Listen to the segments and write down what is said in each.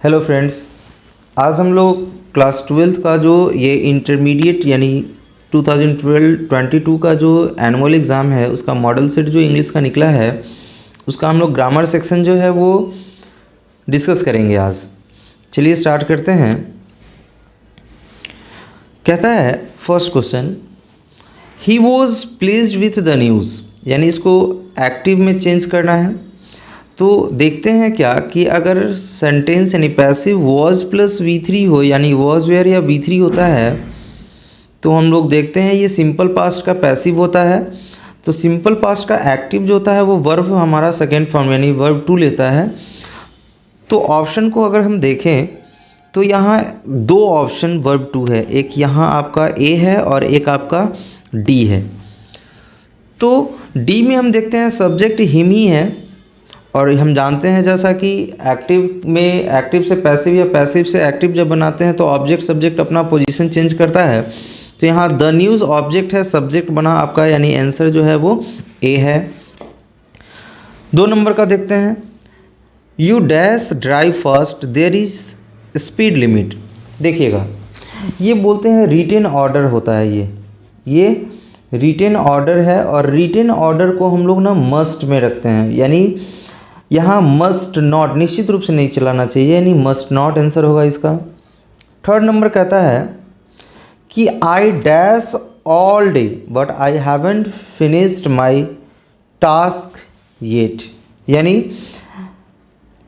Hello friends, आज हम लोग क्लास 12th का जो ये इंटरमीडिएट यानी 2012-22 का जो एनुअल एग्ज़ाम है उसका मॉडल सेट जो इंग्लिश का निकला है उसका हम लोग ग्रामर सेक्शन जो है वो डिस्कस करेंगे आज। चलिए स्टार्ट करते हैं। कहता है first question, he was pleased with the news, यानी इसको एक्टिव में चेंज करना है। तो देखते हैं क्या कि अगर सेंटेंस यानी पैसिव वॉज प्लस V3 हो, यानी वॉज वेयर या V3 होता है, तो हम लोग देखते हैं ये सिंपल पास्ट का पैसिव होता है। तो सिंपल पास्ट का एक्टिव जो होता है वो वर्ब हमारा सेकेंड फॉर्म यानी वर्ब टू लेता है। तो ऑप्शन को अगर हम देखें तो यहाँ दो ऑप्शन वर्ब टू है, एक यहाँ आपका ए है और एक आपका डी है। तो डी में हम देखते हैं सब्जेक्ट हिम ही है, और हम जानते हैं जैसा कि एक्टिव में एक्टिव से पैसिव या पैसिव से एक्टिव जब बनाते हैं तो ऑब्जेक्ट सब्जेक्ट अपना पोजीशन चेंज करता है। तो यहाँ द न्यूज़ ऑब्जेक्ट है, सब्जेक्ट बना आपका, यानी आंसर जो है वो ए है। 2 नंबर का देखते हैं, you dash drive fast there is speed limit. देखिएगा ये बोलते हैं रिटेन ऑर्डर होता है, ये रिटेन ऑर्डर है, और रिटेन ऑर्डर को हम लोग ना मस्ट में रखते हैं, यानी यहाँ मस्ट नॉट निश्चित रूप से नहीं चलाना चाहिए, यानी मस्ट नॉट आंसर होगा इसका। 3rd नंबर कहता है कि I dash all day but I haven't finished my task yet, यानी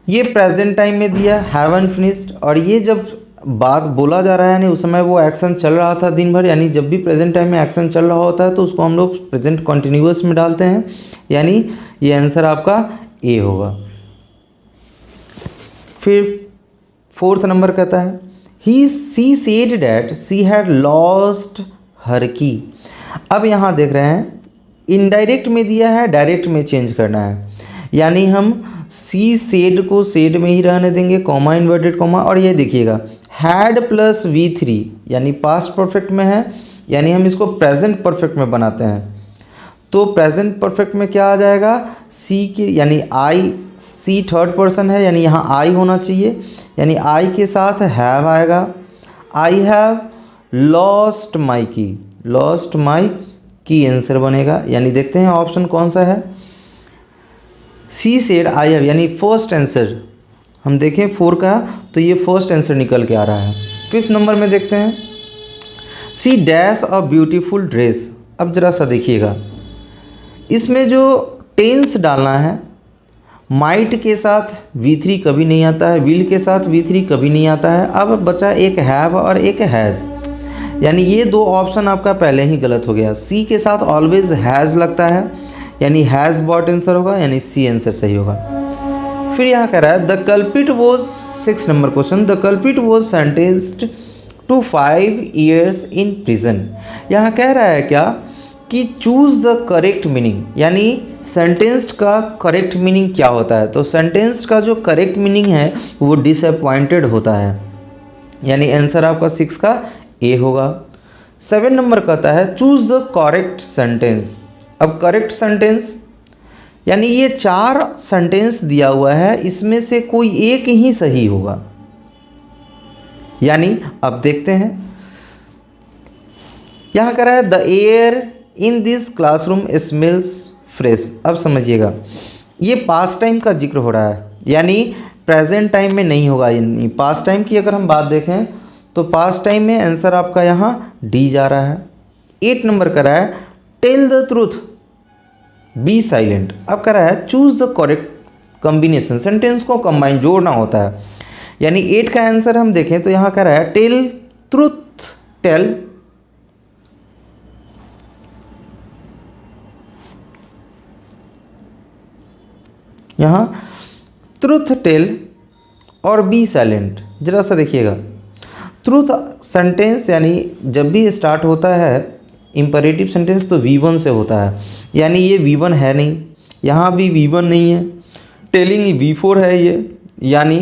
ये प्रेजेंट टाइम में दिया हैवेंट फिनिश्ड, और ये जब बात बोला जा रहा है यानी उस समय वो एक्शन चल रहा था दिन भर, यानी जब भी प्रेजेंट टाइम में एक्शन चल रहा होता है तो उसको हम लोग प्रेजेंट कॉन्टिन्यूअस में डालते हैं, यानी ये आंसर आपका ए होगा। फिर 4th नंबर कहता है she said that she had lost her की। अब यहाँ देख रहे हैं इनडायरेक्ट में दिया है, डायरेक्ट में चेंज करना है, यानी हम सी सेड को सेड में ही रहने देंगे, कॉमा इन्वर्टेड कॉमा, और ये देखिएगा हैड प्लस V3 यानी पास्ट परफेक्ट में है, यानी हम इसको प्रेजेंट परफेक्ट में बनाते हैं। तो प्रेजेंट परफेक्ट में क्या आ जाएगा, सी की यानी आई, सी थर्ड पर्सन है यानी यहाँ आई होना चाहिए, यानी आई के साथ हैव आएगा। आई हैव लॉस्ट माई की, लॉस्ट माई की आंसर बनेगा, यानी देखते हैं ऑप्शन कौन सा है। सी सेड आई हैव यानी फर्स्ट आंसर हम देखें 4 का, तो ये फर्स्ट आंसर निकल के आ रहा है। 5th नंबर में देखते हैं see dash a beautiful dress. अब ज़रा सा देखिएगा इसमें जो टेंस डालना है, माइट के साथ V3 कभी नहीं आता है, विल के साथ V3 कभी नहीं आता है। अब बचा एक हैव और एक हैज़, यानी ये 2 ऑप्शन आपका पहले ही गलत हो गया। सी के साथ ऑलवेज हैज़ लगता है, यानी हैज़ बॉट आंसर होगा, यानी सी आंसर सही होगा। फिर यहाँ कह रहा है the culprit was 6 number question, the culprit was sentenced to 5 years in prison. यहाँ कह रहा है क्या कि चूज़ द करेक्ट मीनिंग, यानी सेंटेंस्ड का करेक्ट मीनिंग क्या होता है। तो सेंटेंस्ड का जो करेक्ट मीनिंग है वो डिसअपॉइंटेड होता है, यानी आंसर आपका 6 का ए होगा। 7 नंबर कहता है चूज़ द करेक्ट सेंटेंस। अब करेक्ट सेंटेंस यानी ये 4 सेंटेंस दिया हुआ है, इसमें से कोई एक ही सही होगा, यानी अब देखते हैं यहाँ कह रहा है the air in this classroom smells fresh. अब समझिएगा ये पास्ट टाइम का जिक्र हो रहा है, यानी प्रेजेंट टाइम में नहीं होगा, यानी पास्ट टाइम की अगर हम बात देखें तो पास्ट टाइम में आंसर आपका यहाँ डी जा रहा है। 8 नंबर कर रहा है tell the truth be silent. अब कह रहा है choose the correct combination, sentence को कंबाइन जोड़ना होता है, यानी 8 का आंसर हम देखें तो यहाँ कह रहा है टेल ट्रूथ टेल, यहाँ ट्रूथ टेल और बी साइलेंट। जरा सा देखिएगा ट्रूथ सेंटेंस यानी जब भी स्टार्ट होता है इम्परेटिव सेंटेंस तो V1 से होता है, यानी ये V1 है नहीं, यहाँ भी V1 नहीं है, टेलिंग V4 है ये, यानी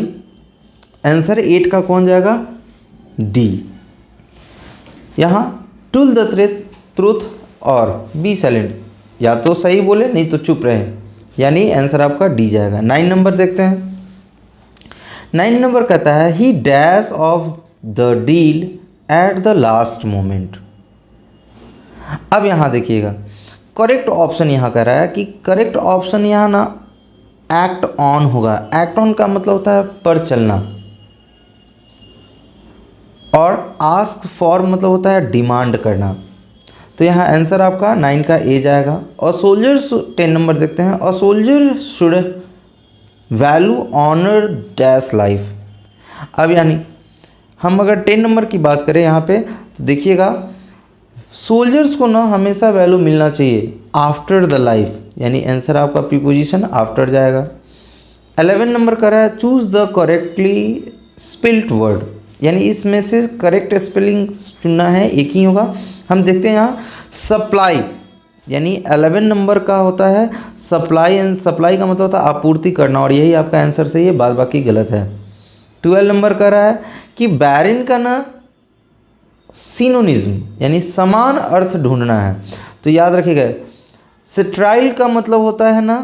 आंसर 8 का कौन जाएगा, डी। यहाँ टूल द ट्रूथ और बी साइलेंट, या तो सही बोले नहीं तो चुप रहे, यानी आंसर आपका डी जाएगा। 9 नंबर देखते हैं 9 नंबर कहता है ही dash of the deal at the last moment. अब यहाँ देखिएगा करेक्ट ऑप्शन यहाँ कह रहा है कि करेक्ट ऑप्शन यहाँ ना एक्ट ऑन होगा। एक्ट ऑन का मतलब होता है पर चलना, और आस्क फॉर मतलब होता है डिमांड करना। तो यहाँ आंसर आपका 9 का ए जाएगा। और सोल्जर्स 10 नंबर देखते हैं। और soldier should value honour dash life. अब यानी हम अगर 10 नंबर की बात करें यहाँ पे तो देखिएगा सोल्जर्स को ना हमेशा वैल्यू मिलना चाहिए आफ्टर द लाइफ, यानी आंसर आपका प्रीपोजिशन आफ्टर जाएगा। 11 नंबर का रहा है choose the correctly spelled word, यानी इसमें से करेक्ट स्पेलिंग चुनना है, एक ही होगा। हम देखते हैं यहाँ सप्लाई, यानी 11 नंबर का होता है सप्लाई, एंड सप्लाई का मतलब होता है आपूर्ति करना, और यही आपका आंसर सही है, बाद बाकी गलत है। 12 नंबर का रहा है कि बैरिन का ना सिनोनिज्म यानी समान अर्थ ढूंढना है। तो याद रखिएगा स्ट्राइल का मतलब होता है ना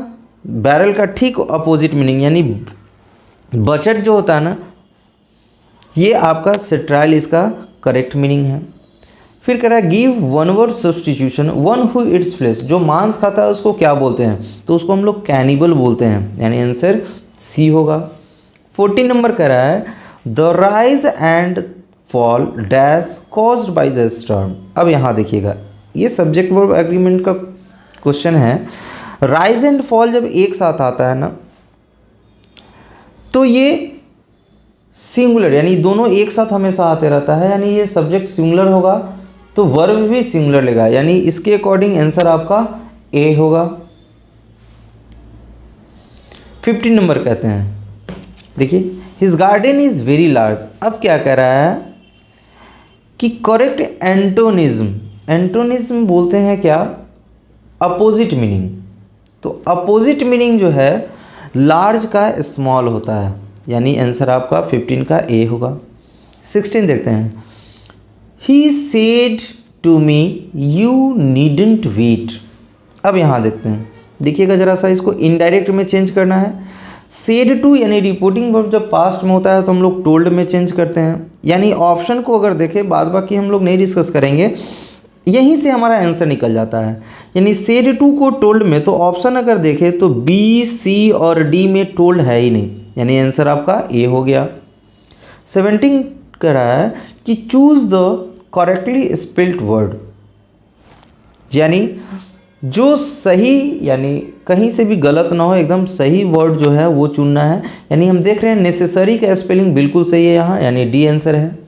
बैरल का ठीक अपोजिट मीनिंग, यानी बचत जो होता है ना, ये आपका स्ट्राइल इसका करेक्ट मीनिंग है। फिर कह रहा है give one word substitution one who eats flesh, जो मांस खाता है उसको क्या बोलते हैं, तो उसको हम लोग कैनिबल बोलते हैं, यानी आंसर सी होगा। 14 नंबर कह रहा है the rise and fall dash caused by the storm. अब यहाँ देखिएगा ये सब्जेक्ट वर्ब एग्रीमेंट का क्वेश्चन है। राइज एंड फॉल जब एक साथ आता है ना तो ये सिंगुलर, यानी दोनों एक साथ हमेशा आते रहता है, यानी ये सब्जेक्ट सिंगुलर होगा तो वर्ब भी सिंगुलर लेगा, यानी इसके अकॉर्डिंग आंसर आपका ए होगा। 15 नंबर कहते हैं देखिए his garden is very large. अब क्या कह रहा है कि करेक्ट एंटोनिज्म, एंटोनिज्म बोलते हैं क्या, अपोजिट मीनिंग। तो अपोजिट मीनिंग जो है लार्ज का स्मॉल होता है, यानी आंसर आपका 15 का ए होगा। 16 देखते हैं he said to me you needn't wait. अब यहाँ देखते हैं, देखिएगा जरा सा इसको इनडायरेक्ट में चेंज करना है। सेड टू यानी रिपोर्टिंग वर्ब जब पास्ट में होता है तो हम लोग टोल्ड में चेंज करते हैं, यानी ऑप्शन को अगर देखें बाद बाकी हम लोग नहीं डिस्कस करेंगे, यहीं से हमारा आंसर निकल जाता है। यानी सेड टू को टोल्ड में, तो ऑप्शन अगर देखें तो बी सी और डी में टोल्ड है ही नहीं, यानी आंसर आपका ए हो गया। 17 कह रहा है कि choose the correctly spelled word, यानी जो सही, यानी कहीं से भी गलत ना हो, एकदम सही वर्ड जो है वो चुनना है। यानी हम देख रहे हैं नेसेसरी का स्पेलिंग बिल्कुल सही है यहाँ, यानी डी आंसर है।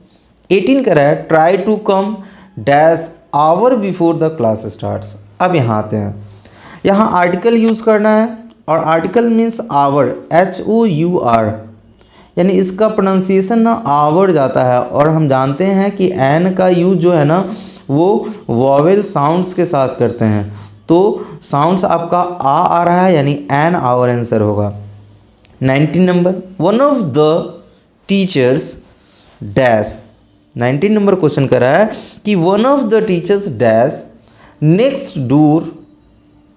18 कह रहा है try to come dash hour before the class starts. अब यहाँ आते हैं, यहाँ आर्टिकल यूज़ करना है, और आर्टिकल मीन्स आवर, HOUR, यानी इसका प्रोनाउंसिएशन ना आवर जाता है, और हम जानते हैं कि एन का यूज जो है ना वो वॉवेल साउंड्स के साथ करते हैं, तो साउंड्स आपका आ रहा है, यानी एन आवर आंसर होगा। 19 number one of the teachers dash. 19 number question कर रहा है कि one of the teachers dash next door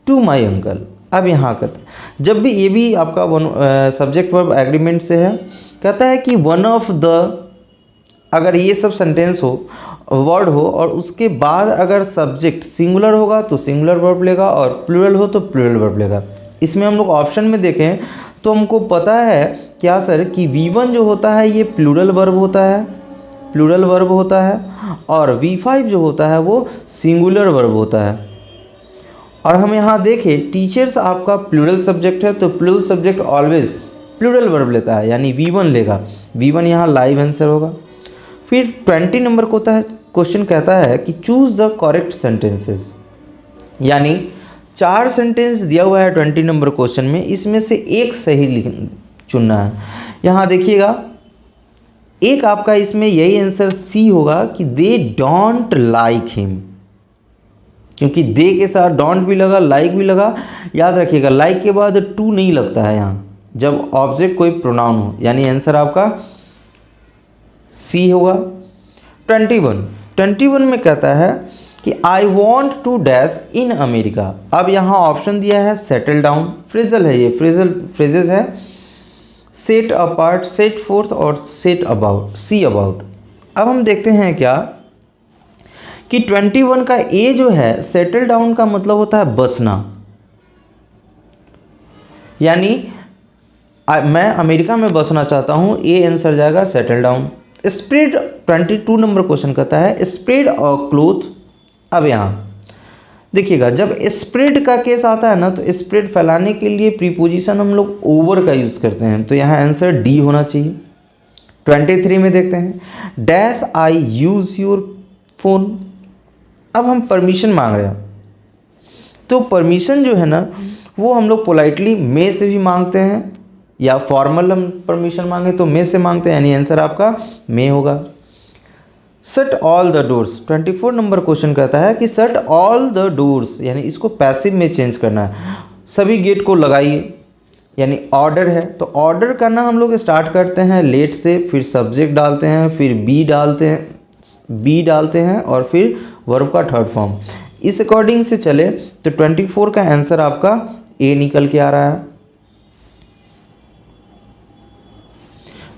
to my uncle. अब यहाँ कहते जब भी ये भी आपका वन सब्जेक्ट वर्ब एग्रीमेंट से है, कहता है कि वन ऑफ द, अगर ये सब सेंटेंस हो वर्ड हो और उसके बाद अगर सब्जेक्ट सिंगुलर होगा तो सिंगुलर वर्ब लेगा, और प्लूरल हो तो प्लूरल वर्ब लेगा। इसमें हम लोग ऑप्शन में देखें तो हमको पता है क्या सर कि V1 जो होता है ये प्लूरल वर्ब होता है, प्लूरल वर्ब होता है, और V5 जो होता है वो सिंगुलर वर्ब होता है। और हम यहाँ देखें टीचर्स आपका प्लूरल सब्जेक्ट है, तो plural subject always plural verb लेता है, यानी V1 लेगा। V1 यहाँ लाइव आंसर होगा। फिर 20 नंबर को होता है क्वेश्चन कहता है कि चूज़ द करेक्ट सेंटेंसेस, यानी 4 सेंटेंस दिया हुआ है 20 नंबर क्वेश्चन में, इसमें से एक सही चुनना है। यहाँ देखिएगा एक आपका इसमें यही आंसर सी होगा कि दे डोंट लाइक हिम, क्योंकि दे के साथ डोंट भी लगा, लाइक भी लगा। याद रखिएगा लाइक के बाद टू नहीं लगता है यहाँ जब ऑब्जेक्ट कोई प्रोनाउन हो, यानी आंसर आपका सी होगा। 21 में कहता है कि I want to dash in America. अब यहाँ ऑप्शन दिया है सेटल डाउन, फ्रेजल है, ये फ्रेजेस है, सेट अपार्ट, सेट फोर्थ और सेट अबाउट, सी अबाउट। अब हम देखते हैं क्या कि 21 का ए जो है सेटल डाउन का मतलब होता है बसना, यानी मैं अमेरिका में बसना चाहता हूँ, ए आंसर जाएगा settle down. Spread 22 number question कहता है स्प्रेड अ क्लोथ। अब यहाँ देखिएगा जब स्प्रेड का केस आता है ना तो स्प्रेड फैलाने के लिए प्रीपोजिशन हम लोग ओवर का यूज़ करते हैं, तो यहाँ आंसर डी होना चाहिए। 23 में देखते हैं dash I use your phone. अब हम परमिशन मांग रहे हैं, तो परमिशन जो है ना वो हम लोग पोलाइटली मे से भी मांगते हैं, या फॉर्मल हम परमिशन मांगे तो मे से मांगते हैं, यानी आंसर आपका मे होगा। Shut all the doors, 24 number question कहता है कि शट ऑल द डोर्स, यानी इसको पैसिव में चेंज करना है, सभी गेट को लगाइए, यानी ऑर्डर है। तो ऑर्डर करना हम लोग स्टार्ट करते हैं लेट से, फिर सब्जेक्ट डालते हैं, फिर बी डालते हैं और फिर वर्ब का थर्ड फॉर्म। इस अकॉर्डिंग से चले तो 24 का आंसर आपका ए निकल के आ रहा है।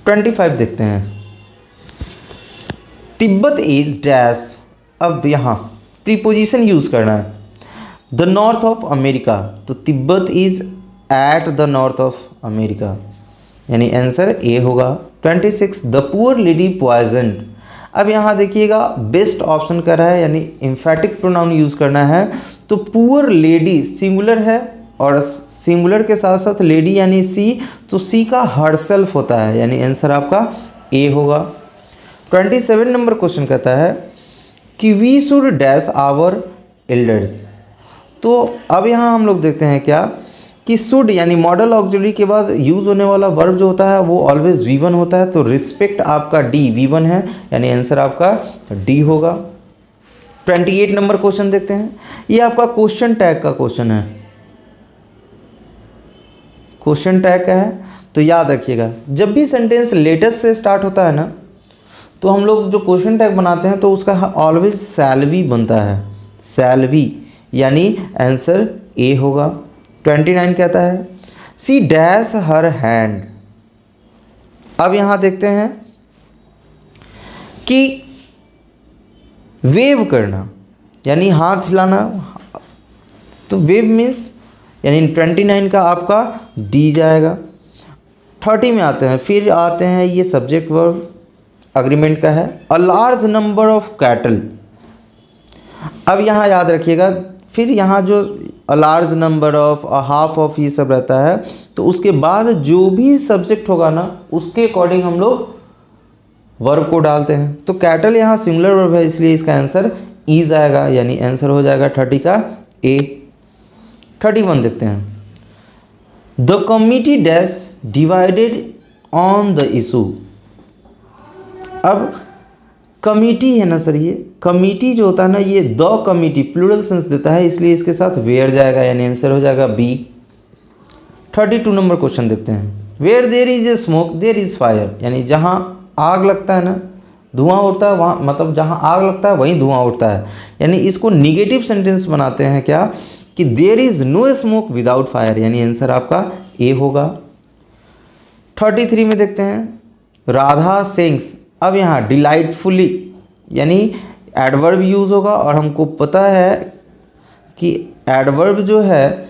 25 देखते हैं तिब्बत इज डैश। अब यहाँ प्रीपोजिशन यूज़ करना है, द नॉर्थ ऑफ अमेरिका, तो Tibet is at the north of America, यानी आंसर ए होगा। 26 द पुअर लेडी पॉइजन्ड। अब यहाँ देखिएगा बेस्ट ऑप्शन कर रहा है, यानी एम्फैटिक प्रोनाउन यूज़ करना है, तो पुअर लेडी सिंगुलर है और सिंगुलर के साथ साथ लेडी यानी सी, तो सी का हरसेल्फ होता है, यानी आंसर आपका ए होगा। 27 नंबर क्वेश्चन कहता है कि we should dash our elders. तो अब यहाँ हम लोग देखते हैं क्या कि शुड यानी मॉडल ऑक्सिलरी के बाद यूज़ होने वाला वर्ब जो होता है वो ऑलवेज V1 होता है, तो रिस्पेक्ट आपका डी V1 है, यानी आंसर आपका डी होगा। 28 नंबर क्वेश्चन देखते हैं, ये आपका क्वेश्चन टैग का क्वेश्चन है, क्वेश्चन टैग का है। तो याद रखिएगा जब भी सेंटेंस लेटेस्ट से स्टार्ट होता है ना तो हम लोग जो क्वेश्चन टैग बनाते हैं तो उसका ऑलवेज सैलवी बनता है, सैलवी, यानी आंसर ए होगा। 29 कहता है सी डैश हर हैंड। अब यहाँ देखते हैं कि वेव करना यानी हाथ हिलाना, तो वेव मीन्स यानी 29 का आपका डी जाएगा। 30 में आते हैं, फिर आते हैं ये सब्जेक्ट वर्ब अग्रीमेंट का है, a large number of cattle. अब यहाँ याद रखिएगा फिर यहाँ जो a large number of, a half of, ये सब रहता है, तो उसके बाद जो भी सब्जेक्ट होगा ना उसके अकॉर्डिंग हम लोग वर्ब को डालते हैं। तो कैटल यहाँ सिंगुलर वर्ब है, इसलिए इसका आंसर ईज आएगा, यानी आंसर हो जाएगा 30 का ए। 31 देखते हैं the committee dash divided on the issue. अब कमिटी है ना सर, ये कमिटी जो होता है ना ये द कमिटी प्लूरल सेंस देता है, इसलिए इसके साथ वेयर जाएगा, यानी आंसर हो जाएगा बी। 32 नंबर क्वेश्चन देखते हैं where there is a smoke there is fire, यानी जहाँ आग लगता है ना धुआं उठता है, वहाँ मतलब जहाँ आग लगता है वहीं धुआं उठता है, यानी इसको निगेटिव सेंटेंस बनाते हैं क्या कि there is no smoke without fire, यानी आंसर आपका ए होगा। 33 में देखते हैं राधा सिंग्स। अब यहाँ डिलाइटफुली यानी एडवर्ब यूज़ होगा, और हमको पता है कि एडवर्ब जो है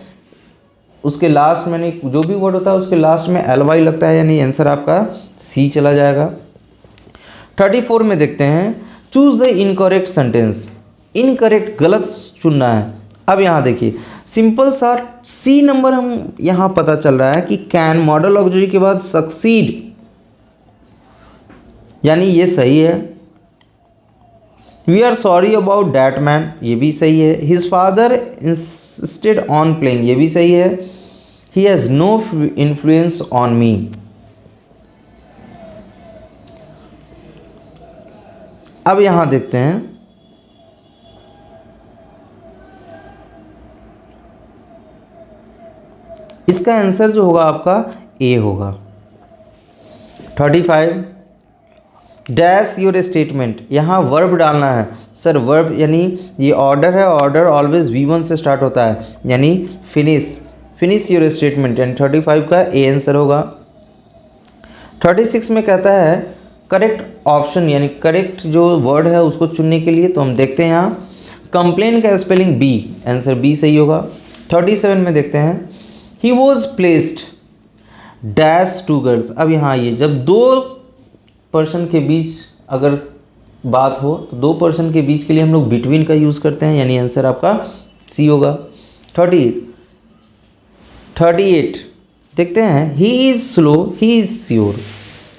उसके लास्ट में नहीं, जो भी वर्ड होता है उसके लास्ट में LY लगता है, यानी आंसर आपका सी चला जाएगा। 34 में देखते हैं choose the incorrect sentence. Incorrect गलत चुनना है। अब यहाँ देखिए सिंपल सा सी नंबर हम यहाँ पता चल रहा है कि कैन मॉडल ऑक्सिलरी के बाद सक्सीड, यानी ये सही है। We are sorry about that man, ये भी सही है। His father insisted on playing, ये भी सही है। He has no influence on me. अब यहाँ देखते हैं इसका आंसर जो होगा आपका ए होगा। 35 डैश योर स्टेटमेंट, यहाँ वर्ब डालना है सर, वर्ब यानी ये ऑर्डर है, ऑर्डर ऑलवेज V1 से स्टार्ट होता है, यानी फिनिश योर स्टेटमेंट, यानी 35 का ए आंसर होगा। 36 में कहता है करेक्ट ऑप्शन यानी करेक्ट जो वर्ड है उसको चुनने के लिए, तो हम देखते हैं यहाँ कंप्लेन का स्पेलिंग बी, आंसर बी सही होगा। 37 में देखते हैं he was placed dash two girls. अब यहाँ ये जब दो पर्सन के बीच अगर बात हो तो दो पर्सन के बीच के लिए हम लोग बिटवीन का यूज़ करते हैं, यानी आंसर आपका सी होगा। 38 देखते हैं he is slow he is sure,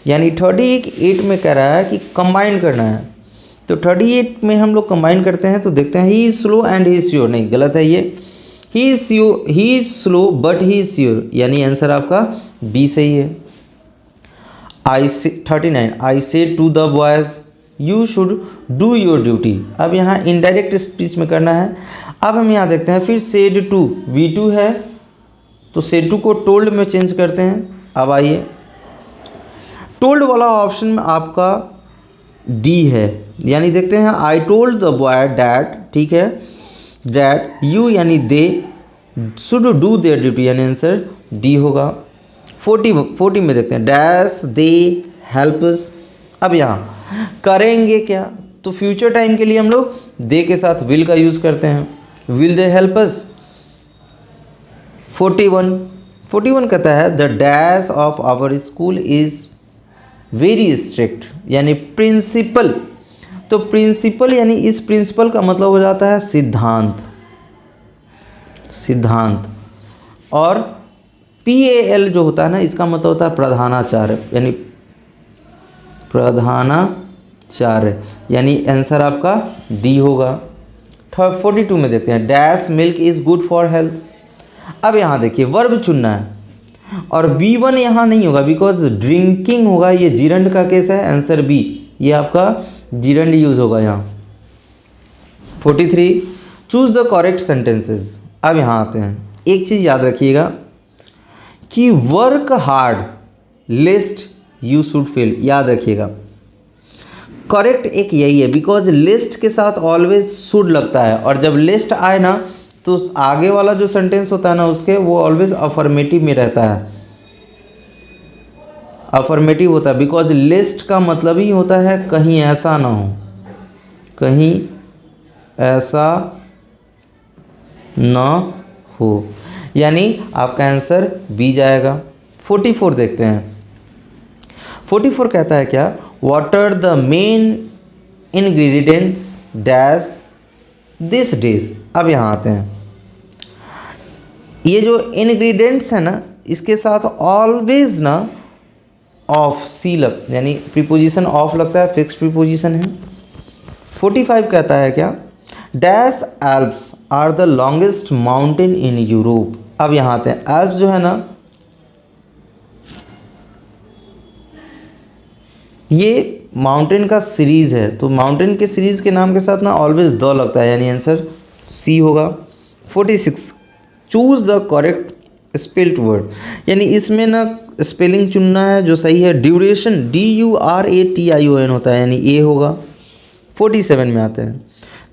यानी 38 में कह रहा है कि कंबाइन करना है, तो 38 में हम लोग कंबाइन करते हैं तो देखते हैं he is slow and he is sure, नहीं गलत है ये, he is slow but he is sure, यानी आंसर आपका बी सही है। 39 I say to the boys you should do your duty. अब यहाँ इनडायरेक्ट स्पीच में करना है। अब हम यहाँ देखते हैं फिर सेड टू V2 है तो सेड टू को टोल्ड में चेंज करते हैं। अब आइए टोल्ड वाला ऑप्शन में आपका डी है, यानी देखते हैं I told the boy that, ठीक है, डैट यू यानी they should do their duty, यानी आंसर डी होगा। 40 में देखते हैं डैश दे हेल्प्स। अब यहाँ करेंगे क्या, तो फ्यूचर टाइम के लिए हम लोग दे के साथ विल का यूज़ करते हैं, विल दे हेल्प अस। 41 कहता है the dash of our school is very strict, यानी प्रिंसिपल, तो प्रिंसिपल यानी इस प्रिंसिपल का मतलब हो जाता है सिद्धांत, और PAL जो होता है ना इसका मतलब होता है प्रधानाचार्य, यानी प्रधानाचार्य, यानी आंसर आपका डी होगा। 42 में देखते हैं dash milk is good for health. अब यहाँ देखिए वर्ब चुनना है और B1 यहाँ नहीं होगा बिकॉज ड्रिंकिंग होगा, ये जीरंड का केस है, आंसर बी, ये आपका जीरंड यूज़ होगा यहाँ। 43 चूज़ द करेक्ट सेंटेंसेस। अब यहाँ आते हैं, एक चीज़ याद रखिएगा कि work hard list you should fail, याद रखिएगा करेक्ट एक यही है बिकॉज लिस्ट के साथ ऑलवेज शुड लगता है, और जब लिस्ट आए ना तो आगे वाला जो सेंटेंस होता है ना उसके वो ऑलवेज अफर्मेटिव में रहता है, अफर्मेटिव होता है, बिकॉज लिस्ट का मतलब ही होता है कहीं ऐसा ना हो, कहीं ऐसा ना हो, यानी आपका आंसर बी जाएगा। 44 देखते हैं। 44 कहता है क्या, what are the main ingredients dash this dish. अब यहाँ आते हैं, ये जो इंग्रेडिएंट्स है ना इसके साथ ऑलवेज ना ऑफ सी लग, यानी प्रीपोजिशन ऑफ लगता है, फिक्स प्रीपोजिशन है। 45 कहता है क्या, dash Alps are the longest mountain in Europe. अब यहाँ आते हैं, एल्प्स जो है ना ये माउंटेन का सीरीज़ है, तो माउंटेन के सीरीज़ के नाम के साथ ना ऑलवेज द लगता है, यानी आंसर सी होगा। 46 choose the correct spelled word, यानी इसमें ना स्पेलिंग चुनना है जो सही है। ड्यूरेशन DURATION होता है, यानी ए होगा। 47 में आते हैं,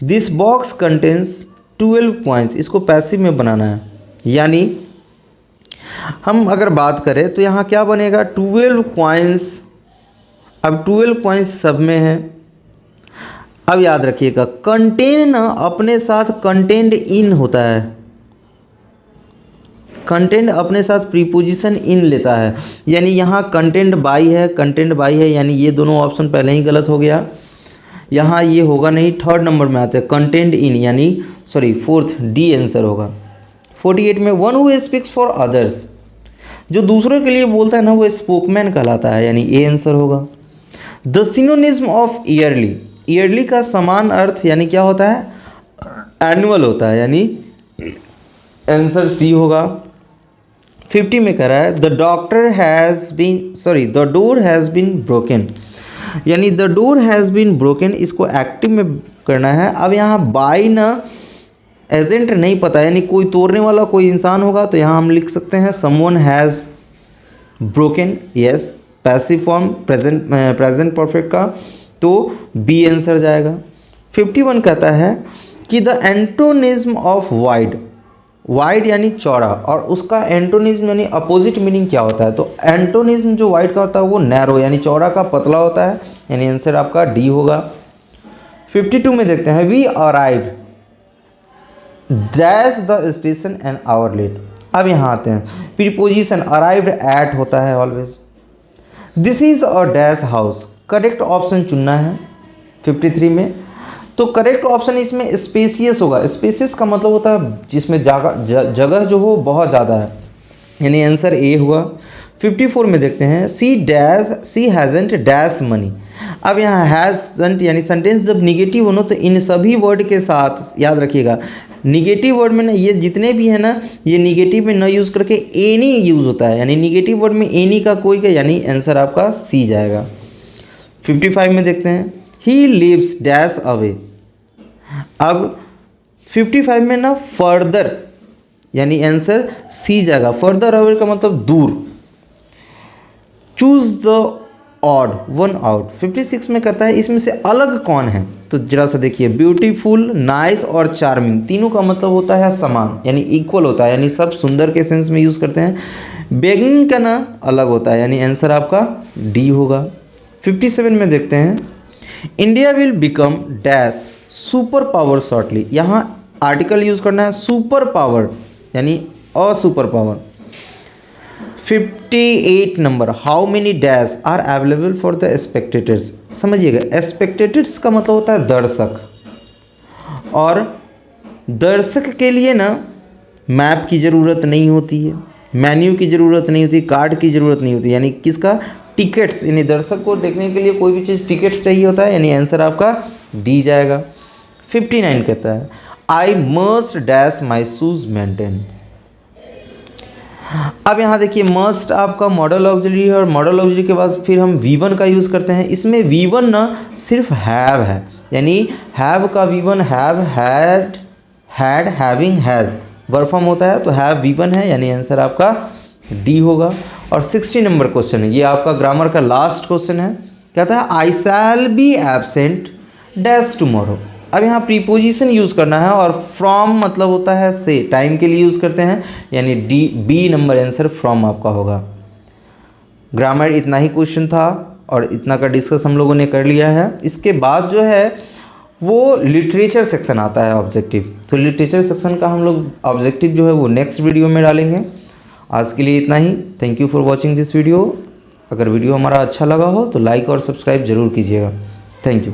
दिस बॉक्स कंटेंस 12 पॉइंट्स, इसको पैसिव में बनाना है, यानी हम अगर बात करें तो यहाँ क्या बनेगा 12 पॉइंट्स। अब 12 पॉइंट्स सब में है। अब याद रखिएगा कंटेन ना अपने साथ कंटेंट इन होता है, कंटेंट अपने साथ प्रीपोजिशन इन लेता है, यानी यहाँ कंटेंट बाई है, यानी ये दोनों ऑप्शन पहले ही गलत हो गया, यहाँ ये होगा नहीं। थर्ड नंबर में आते हैं कंटेंट इन, यानी सॉरी फोर्थ डी आंसर होगा। 48 में one who speaks for others, जो दूसरों के लिए बोलता है ना वो स्पोकमैन कहलाता है, यानी ए आंसर होगा। द सिनोनिज्म ऑफ ईयरली, ईयरली का समान अर्थ यानी क्या होता है, एनुअल होता है, यानी आंसर सी होगा। 50 में कह रहा है the door has been broken, यानी the door has been broken, इसको एक्टिव में करना है। अब यहाँ बाय ना एजेंट नहीं पता, यानी कोई तोड़ने वाला कोई इंसान होगा, तो यहाँ हम लिख सकते हैं someone has broken, yes passive form present perfect का, तो बी आंसर जाएगा। 51 कहता है कि द एंटोनिज्म ऑफ वाइड, वाइड यानी चौड़ा, और उसका एंटोनिज्म यानी अपोजिट मीनिंग क्या होता है? तो एंटोनिज्म जो वाइड का होता है वो नैरो यानी चौड़ा का पतला होता है, यानी आंसर आपका डी होगा। 52 में देखते हैं, we arrive dash the station an hour late. अब यहाँ आते हैं, प्रीपोजिशन अराइव्ड एट होता है always. This is a dash house, correct option चुनना है 53 में। तो करेक्ट ऑप्शन इसमें स्पेसियस होगा। स्पेसियस का मतलब होता है जिसमें जगह जो हो बहुत ज़्यादा है, यानी आंसर ए हुआ। 54 में देखते हैं, सी हैज़ंट डैश मनी। अब यहाँ हैज़ंट यानी सेंटेंस जब निगेटिव हो तो इन सभी वर्ड के साथ याद रखिएगा, निगेटिव वर्ड में ना ये जितने भी है ना, ये निगेटिव में न यूज़ करके एनी यूज़ होता है, यानी निगेटिव वर्ड में एनी का कोई का, यानी आंसर आपका सी जाएगा। 55 में देखते हैं, ही लिव्स डैश अवे। अब 55 में ना फर्दर यानी आंसर सी जाएगा। फर्दर अवे का मतलब दूर। Choose the odd one out 56 में करता है, इसमें से अलग कौन है? तो जरा सा देखिए, ब्यूटीफुल, नाइस और चार्मिंग, तीनों का मतलब होता है समान यानी इक्वल होता है, यानी सब सुंदर के सेंस में यूज़ करते हैं। बेगिंग का ना अलग होता है, यानी आंसर आपका डी होगा। 57 में देखते हैं, India will become dash super power shortly. यहाँ आर्टिकल यूज़ करना है सुपर पावर यानी a super power. 58 number, how many dash are available for the spectators. समझिएगा, स्पेक्टेटर्स का मतलब होता है दर्शक, और दर्शक के लिए ना मैप की ज़रूरत नहीं होती है, मेन्यू की ज़रूरत नहीं होती, कार्ड की ज़रूरत नहीं होती, यानी किसका? टिकट्स, यानी दर्शक को देखने के लिए कोई भी चीज़ टिकट्स चाहिए होता है, यानी आंसर आपका डी जाएगा। 59 कहता है, I must dash my shoes maintain. अब यहाँ देखिए, मस्ट आपका मॉडल ऑक्सिलरी है, और मॉडल ऑक्सिलरी के बाद फिर हम V1 का यूज़ करते हैं। इसमें V1 ना सिर्फ हैव है, यानी हैव का V1 have, had, had, having, has verb form होता है, तो हैव V1 है, यानी आंसर आपका डी होगा। और 60 नंबर क्वेश्चन है, ये आपका ग्रामर का लास्ट क्वेश्चन है। कहता है, I shall be absent dash tomorrow. अब यहाँ प्रीपोजिशन यूज़ करना है, और फ्रॉम मतलब होता है से, टाइम के लिए यूज़ करते हैं, यानी D B number answer from आपका होगा। ग्रामर इतना ही क्वेश्चन था, और इतना का डिस्कस हम लोगों ने कर लिया है। इसके बाद जो है वो लिटरेचर सेक्शन आता है, ऑब्जेक्टिव। तो लिटरेचर सेक्शन का हम लोग ऑब्जेक्टिव जो है वो नेक्स्ट वीडियो में डालेंगे। आज के लिए इतना ही। Thank you for watching this video. अगर वीडियो हमारा अच्छा लगा हो तो लाइक और सब्सक्राइब ज़रूर कीजिएगा। Thank you.